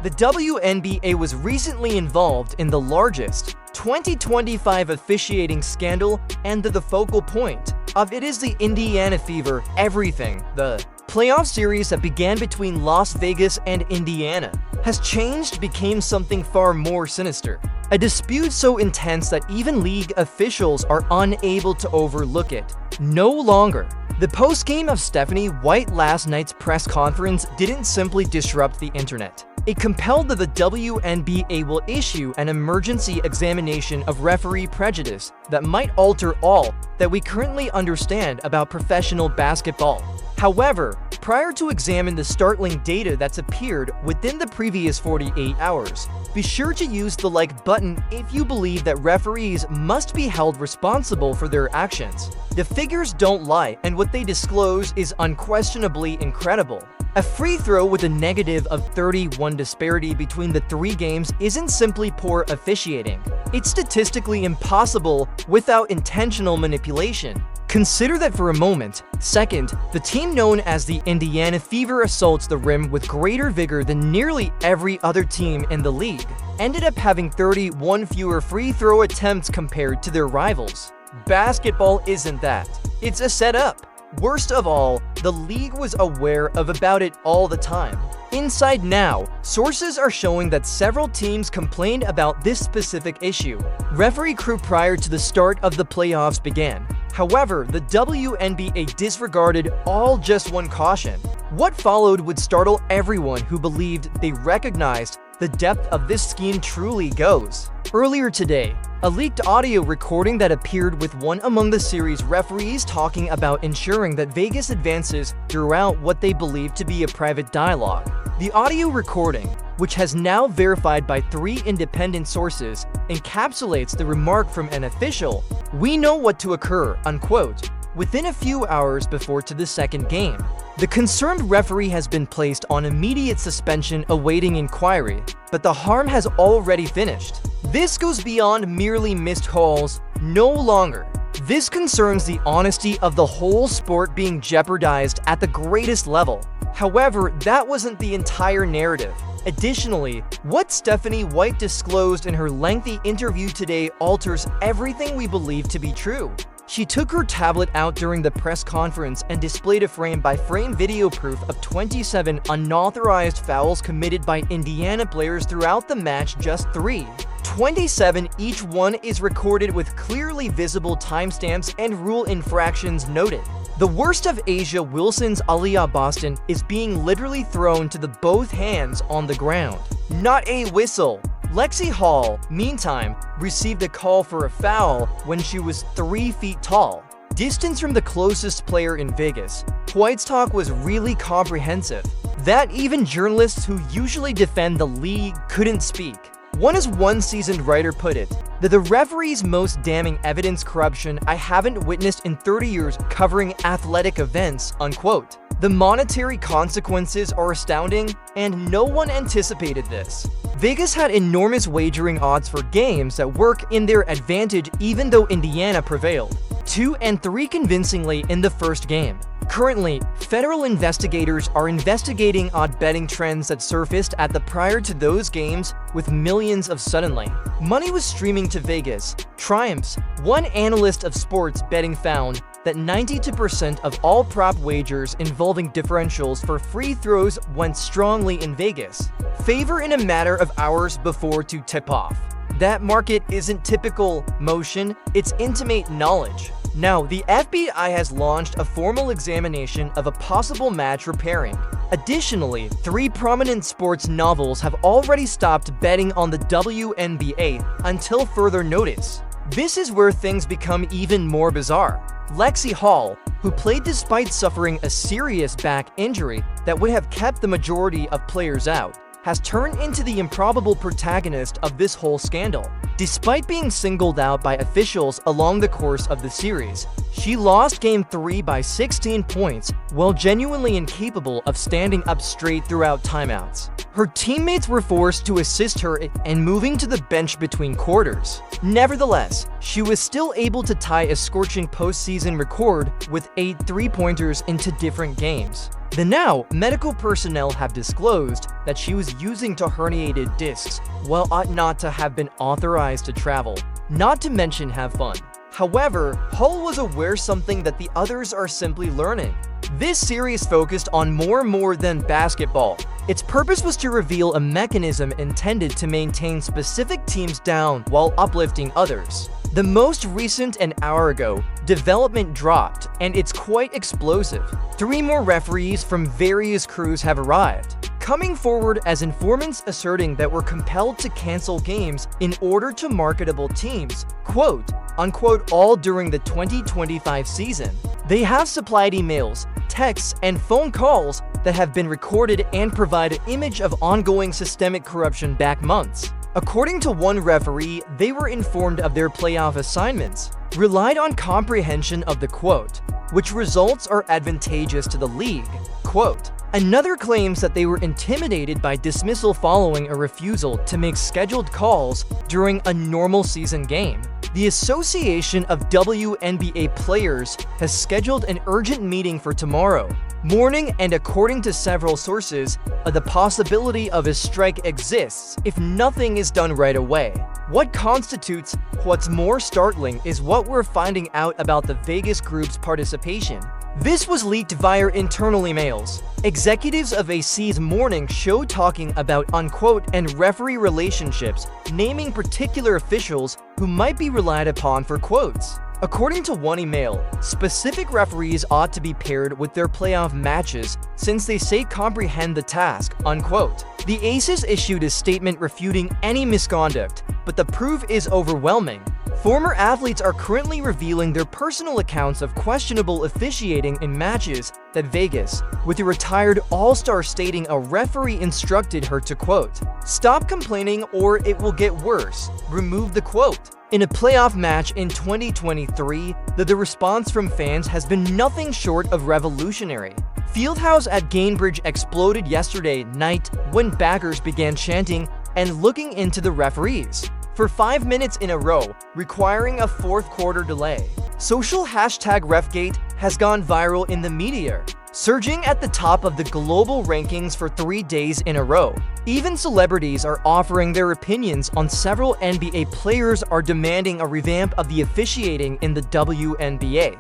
The WNBA was recently involved in the largest 2025 officiating scandal, and the focal point of it is the Indiana Fever everything. The playoff series that began between Las Vegas and Indiana has changed, became something far more sinister. A dispute so intense that even league officials are unable to overlook it. No longer. The post-game of Stephanie White last night's press conference didn't simply disrupt the internet. It compelled that the WNBA will issue an emergency examination of referee prejudice that might alter all that we currently understand about professional basketball. However, prior to examine the Startling data that's appeared within the previous 48 hours, be sure to use the like button if you believe that referees must be held responsible for their actions. The figures don't lie, and what they disclose is unquestionably incredible. A free throw with a negative of 31 disparity between the three games isn't simply poor officiating. It's statistically impossible without intentional manipulation. Consider that for a moment. Second, the team known as the Indiana Fever assaults the rim with greater vigor than nearly every other team in the league, ended up having 31 fewer free throw attempts compared to their rivals. Basketball isn't that. It's a setup. Worst of all, the league was aware about it all the time. Inside Now, sources are showing that several teams complained about this specific issue. Referee crew prior to the start of the playoffs began. However, the WNBA disregarded all just one caution. What followed would startle everyone who believed they recognized the depth of this scheme truly goes. Earlier today, a leaked audio recording that appeared with one among the series referees talking about ensuring that Vegas advances throughout what they believe to be a private dialogue. The audio recording, which has now verified by 3 independent sources, encapsulates the remark from an official, "We know what to occur," unquote, within a few hours before to the second game. The concerned referee has been placed on immediate suspension awaiting inquiry, but the harm has already finished. This goes beyond merely missed calls, no longer. This concerns the honesty of the whole sport being jeopardized at the greatest level. However, that wasn't the entire narrative. Additionally, what Stephanie White disclosed in her lengthy interview today alters everything we believe to be true. She took her tablet out during the press conference and displayed a frame-by-frame video proof of 27 unauthorized fouls committed by Indiana players throughout the match, just 3. 27, each one is recorded with clearly visible timestamps and rule infractions noted. The worst of Asia Wilson's Aliyah Boston is being literally thrown to the both hands on the ground. Not a whistle. Lexi Hall, meantime, received a call for a foul when she was 3 feet tall. Distance from the closest player in Vegas. White's talk was really comprehensive, that even journalists who usually defend the league couldn't speak. One seasoned writer put it, that the referee's most damning evidence corruption I haven't witnessed in 30 years covering athletic events, unquote. The monetary consequences are astounding, and no one anticipated this. Vegas had enormous wagering odds for games that work in their advantage even though Indiana prevailed. 2 and 3 convincingly in the first game. Currently, federal investigators are investigating odd betting trends that surfaced at the prior to those games with millions of suddenly. Money was streaming to Vegas. Triumphs. One analyst of sports betting found that 92% of all prop wagers involving differentials for free throws went strongly in Vegas. Favor in a matter of hours before to tip off. That market isn't typical motion, it's intimate knowledge. Now, the FBI has launched a formal examination of a possible match repairing. Additionally, 3 prominent sports novels have already stopped betting on the WNBA until further notice. This is where things become even more bizarre. Lexi Hall, who played despite suffering a serious back injury that would have kept the majority of players out, has turned into the improbable protagonist of this whole scandal. Despite being singled out by officials along the course of the series, she lost Game 3 by 16 points while genuinely incapable of standing up straight throughout timeouts. Her teammates were forced to assist her and moving to the bench between quarters. Nevertheless, she was still able to tie a scorching postseason record with 8 three-pointers into different games. The now medical personnel have disclosed that she was using herniated discs while ought not to have been authorized to travel, not to mention have fun. However, Hull was aware something that the others are simply learning. This series focused on more than basketball. Its purpose was to reveal a mechanism intended to maintain specific teams down while uplifting others. The most recent, an hour ago, development dropped, and it's quite explosive. 3 more referees from various crews have arrived, coming forward as informants asserting that we're compelled to cancel games in order to marketable teams, quote, unquote, all during the 2025 season. They have supplied emails, texts, and phone calls that have been recorded and provide an image of ongoing systemic corruption back months. According to one referee, they were informed of their playoff assignments, relied on comprehension of the quote, which results are advantageous to the league, quote. Another claims that they were intimidated by dismissal following a refusal to make scheduled calls during a normal season game. The Association of WNBA Players has scheduled an urgent meeting for tomorrow morning, and according to several sources, the possibility of a strike exists if nothing is done right away. What constitutes what's more startling is what we're finding out about the Vegas group's participation. This was leaked via internal emails. Executives of AC's morning show talking about unquote and referee relationships, naming particular officials who might be relied upon for quotes. According to one email, specific referees ought to be paired with their playoff matches since they say comprehend the task, unquote. The Aces issued a statement refuting any misconduct, but the proof is overwhelming. Former athletes are currently revealing their personal accounts of questionable officiating in matches that Vegas, with a retired all-star stating a referee instructed her to quote, stop complaining or it will get worse, remove the quote. In a playoff match in 2023, the response from fans has been nothing short of revolutionary. Fieldhouse at Gainbridge exploded yesterday night when backers began chanting and looking into the referees for 5 minutes in a row, requiring a fourth-quarter delay. Social #RefGate has gone viral in the media, surging at the top of the global rankings for 3 days in a row. Even celebrities are offering their opinions on several NBA players are demanding a revamp of the officiating in the WNBA.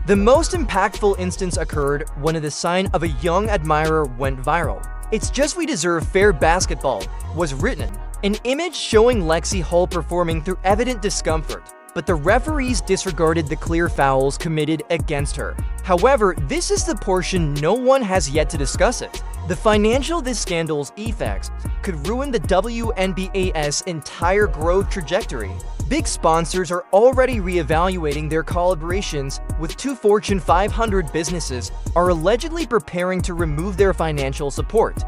The most impactful instance occurred when the sign of a young admirer went viral. It's just we deserve fair basketball was written, an image showing Lexi Hull performing through evident discomfort, but the referees disregarded the clear fouls committed against her. However, this is the portion no one has yet to discuss it. The financial this scandal's effects could ruin the WNBA's entire growth trajectory. Big sponsors are already reevaluating their collaborations with 2 Fortune 500 businesses are allegedly preparing to remove their financial support.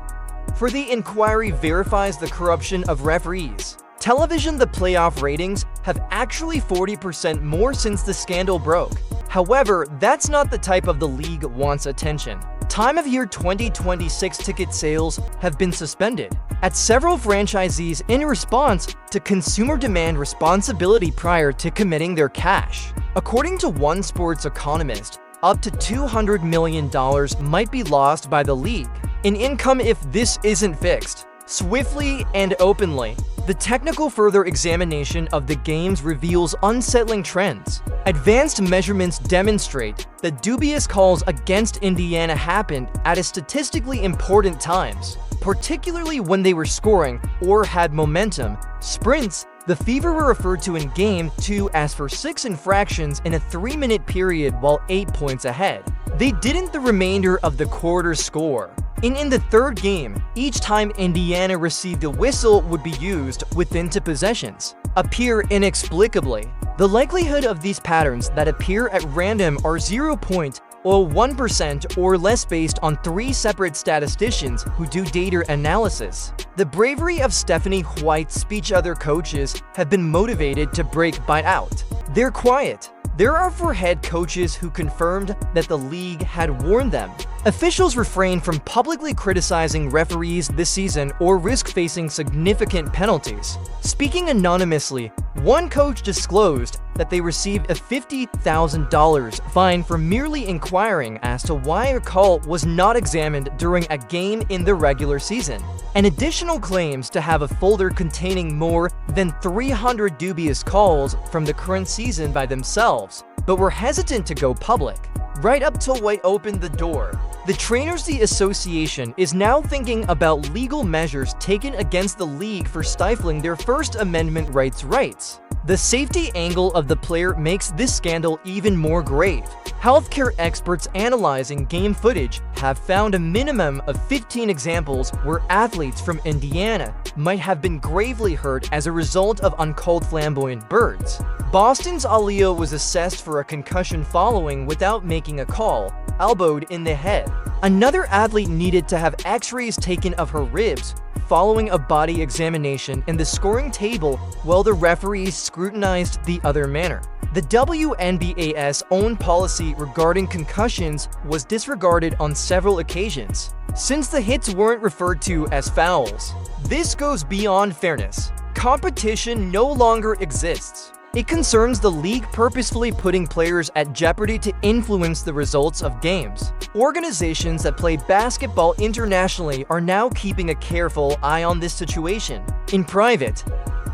For the inquiry verifies the corruption of referees. Television, the playoff ratings have actually 40% more since the scandal broke. However, that's not the type of the league wants attention. Time of year 2026 ticket sales have been suspended at several franchisees in response to consumer demand responsibility prior to committing their cash. According to one sports economist, up to $200 million might be lost by the league in income if this isn't fixed swiftly and openly. The technical further examination of the games reveals unsettling trends. Advanced measurements demonstrate that dubious calls against Indiana happened at a statistically important times, particularly when they were scoring or had momentum. Sprints, the Fever were referred to in Game 2 as for 6 infractions in a 3-minute period while 8 points ahead. They didn't the remainder of the quarter score. In the third game, each time Indiana received a whistle would be used within 2 possessions. Appear inexplicably. The likelihood of these patterns that appear at random are 0.01% or less based on 3 separate statisticians who do data analysis. The bravery of Stephanie White's speech other coaches have been motivated to break bite out. They're quiet. There are 4 head coaches who confirmed that the league had warned them. Officials refrain from publicly criticizing referees this season or risk facing significant penalties. Speaking anonymously, one coach disclosed that they received a $50,000 fine for merely inquiring as to why a call was not examined during a game in the regular season, and additional claims to have a folder containing more than 300 dubious calls from the current season by themselves, but were hesitant to go public. Right up till White opened the door. The Trainers' Association is now thinking about legal measures taken against the league for stifling their First Amendment rights. The safety angle of the player makes this scandal even more grave. Healthcare experts analyzing game footage have found a minimum of 15 examples where athletes from Indiana might have been gravely hurt as a result of uncalled flamboyant birds. Boston's Aaliyah was assessed for a concussion following without making a call, elbowed in the head. Another athlete needed to have x-rays taken of her ribs following a body examination in the scoring table while the referees scrutinized the other manner. The WNBA's own policy regarding concussions was disregarded on several occasions, since the hits weren't referred to as fouls. This goes beyond fairness. Competition no longer exists. It concerns the league purposefully putting players at jeopardy to influence the results of games. Organizations that play basketball internationally are now keeping a careful eye on this situation. In private,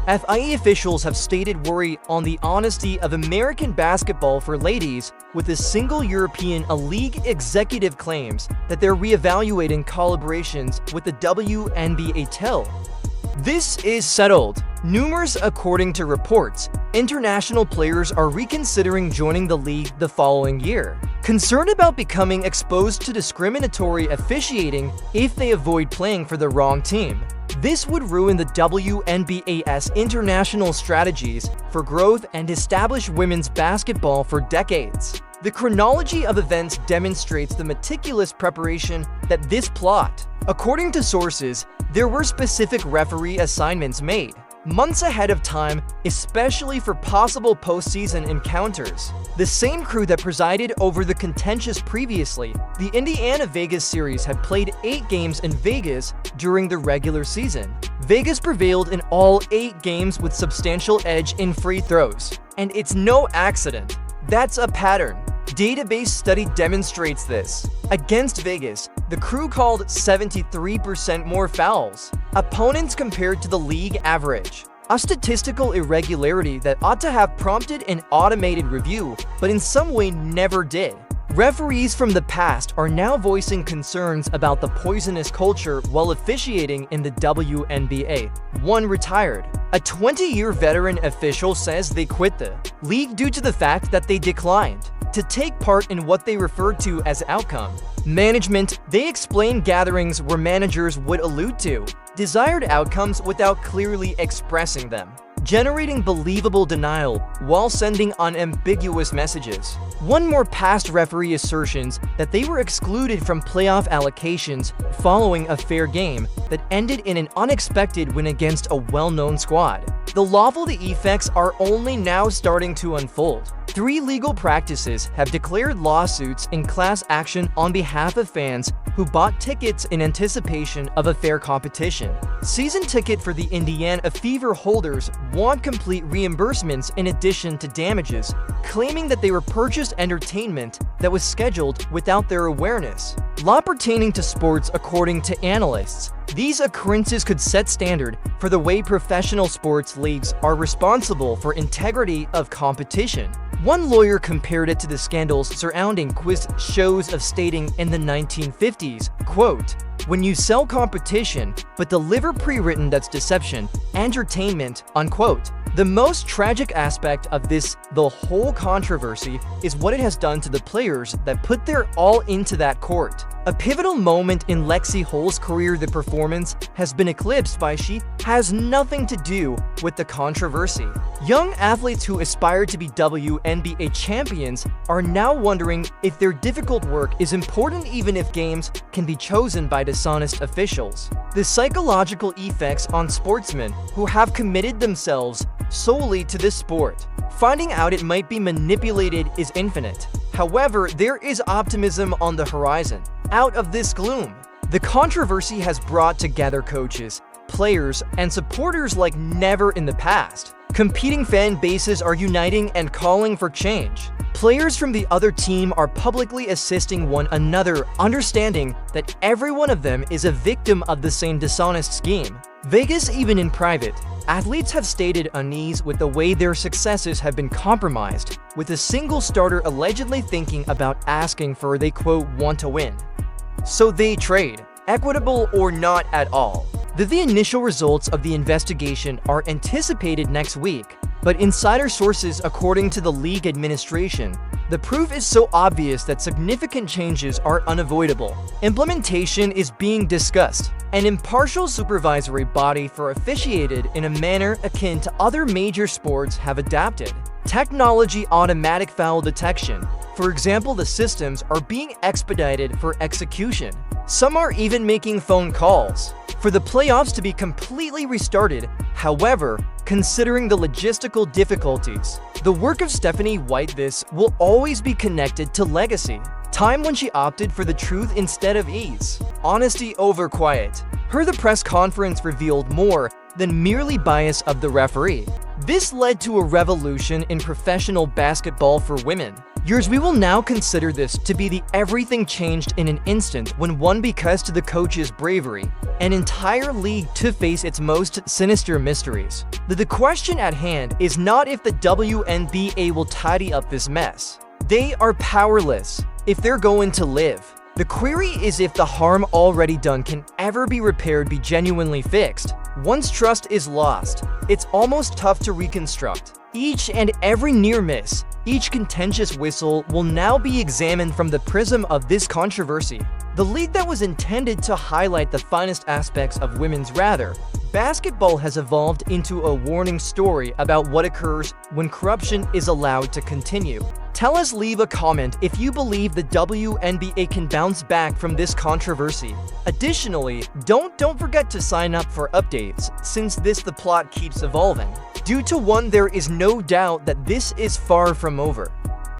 FIA officials have stated worry on the honesty of American basketball for ladies, with a single European league executive claims that they're reevaluating collaborations with the WNBA till this is settled. Numerous, according to reports, international players are reconsidering joining the league the following year, concerned about becoming exposed to discriminatory officiating if they avoid playing for the wrong team. This would ruin the WNBA's international strategies for growth and establish women's basketball for decades. The chronology of events demonstrates the meticulous preparation that this plot. According to sources, there were specific referee assignments made months ahead of time, especially for possible postseason encounters. The same crew that presided over the contentious previously, the Indiana-Vegas series had played 8 games in Vegas during the regular season. Vegas prevailed in all 8 games with substantial edge in free throws. And it's no accident. That's a pattern. Database study demonstrates this. Against Vegas, the crew called 73% more fouls, opponents compared to the league average. A statistical irregularity that ought to have prompted an automated review, but in some way never did. Referees from the past are now voicing concerns about the poisonous culture while officiating in the WNBA. One retired. A 20-year veteran official says they quit the league due to the fact that they declined to take part in what they referred to as outcome management. They explained gatherings where managers would allude to desired outcomes without clearly expressing them, generating believable denial while sending unambiguous messages. One more past referee assertions that they were excluded from playoff allocations following a fair game that ended in an unexpected win against a well-known squad. The lawful effects are only now starting to unfold. 3 legal practices have declared lawsuits in class action on behalf of fans who bought tickets in anticipation of a fair competition. Season ticket for the Indiana Fever holders want complete reimbursements in addition to damages, claiming that they were purchased entertainment that was scheduled without their awareness. Law pertaining to sports, according to analysts, these occurrences could set standard for the way professional sports leagues are responsible for integrity of competition. One lawyer compared it to the scandals surrounding quiz shows of stating in the 1950s, quote, "When you sell competition, but deliver pre-written that's deception, entertainment," unquote. The most tragic aspect of the whole controversy is what it has done to the players that put their all into that court. A pivotal moment in Lexi Hull's career, the performance has been eclipsed by she has nothing to do with the controversy. Young athletes who aspire to be WNBA champions are now wondering if their difficult work is important even if games can be chosen by dishonest officials. The psychological effects on sportsmen who have committed themselves solely to this sport, finding out it might be manipulated, is infinite. However, there is optimism on the horizon. Out of this gloom, the controversy has brought together coaches, players, and supporters like never in the past. Competing fan bases are uniting and calling for change. Players from the other team are publicly assisting one another, understanding that every one of them is a victim of the same dishonest scheme. Vegas, even in private, athletes have stated unease with the way their successes have been compromised, with a single starter allegedly thinking about asking for they quote want to win. So they trade, equitable or not at all. The initial results of the investigation are anticipated next week, but insider sources according to the league administration, the proof is so obvious that significant changes are unavoidable. Implementation is being discussed. An impartial supervisory body for officiated in a manner akin to other major sports have adapted. Technology automatic foul detection. For example, the systems are being expedited for execution. Some are even making phone calls for the playoffs to be completely restarted. However, considering the logistical difficulties, the work of Stephanie White this will always be connected to legacy. Time when she opted for the truth instead of ease. Honesty over quiet. The press conference revealed more than merely bias of the referee. This led to a revolution in professional basketball for women. We will now consider this to be the everything changed in an instant when one because to the coach's bravery, an entire league to face its most sinister mysteries. The question at hand is not if the WNBA will tidy up this mess. They are powerless if they're going to live. The query is if the harm already done can ever be repaired, be genuinely fixed. Once trust is lost, it's almost tough to reconstruct. Each and every near miss, each contentious whistle will now be examined from the prism of this controversy. The league that was intended to highlight the finest aspects of women's basketball has evolved into a warning story about what occurs when corruption is allowed to continue. Tell us, leave a comment if you believe the WNBA can bounce back from this controversy. Additionally, don't forget to sign up for updates, since the plot keeps evolving. Due to one, there is no doubt that this is far from over.